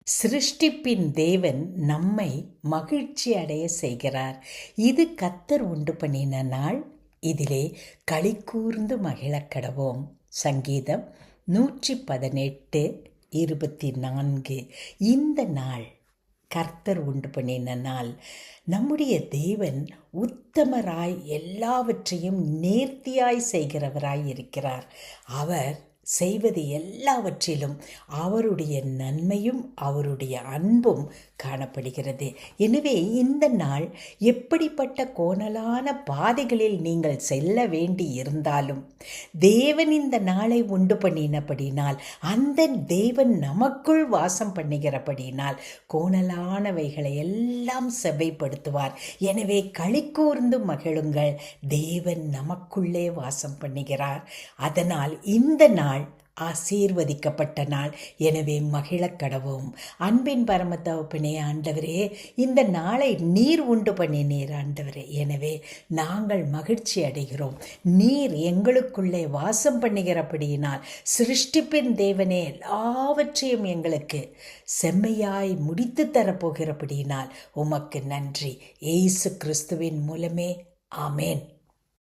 சிருஷ்டிப்பின் தேவன் நம்மை மகிழ்ச்சி அடைய செய்கிறார். இது கர்த்தர் உண்டு பண்ணின நாள், இதிலே களிகூர்ந்து மகிழக் கடவோம். சங்கீதம் 118:24. இந்த நாள் கர்த்தர் உண்டு பண்ணின நாள். நம்முடைய தேவன் உத்தமராய் எல்லாவற்றையும் நேர்த்தியாய் செய்கிறவராய் இருக்கிறார். அவர் செய்வது எல்லாவற்றிலும் அவருடைய நன்மையும் அவருடைய அன்பும் காணப்படுகிறது. எனவே இந்த நாள் எப்படிப்பட்ட கோணலான பாதைகளில் நீங்கள் செல்ல வேண்டி இருந்தாலும் தேவன் இந்த நாளை உண்டு பண்ணினபடினால், அந்த தேவன் நமக்குள் வாசம் பண்ணுகிறபடினால் கோணலானவைகளை எல்லாம் செவ்வைப்படுத்துவார். எனவே களிகூர்ந்து மகிழுங்கள், தேவன் நமக்குள்ளே வாசம் பண்ணுகிறார். அதனால் இந்த நாள் ஆசீர்வதிக்கப்பட்ட நாள். எனவே மகிழக் கடவோம். அன்பின் பரம தகப்பனே, ஆண்டவரே, இந்த நாளை நீர் உண்டு பண்ணினீர் ஆண்டவரே. எனவே நாங்கள் மகிழ்ச்சி அடைகிறோம். நீர் எங்களுக்குள்ளே வாசம் பண்ணுகிறபடியினால், சிருஷ்டிப்பின் தேவனே, எல்லாவற்றையும் எங்களுக்கு செம்மையாய் முடித்து தரப்போகிறபடியினால் உமக்கு நன்றி. இயேசு கிறிஸ்துவின் மூலமே ஆமேன்.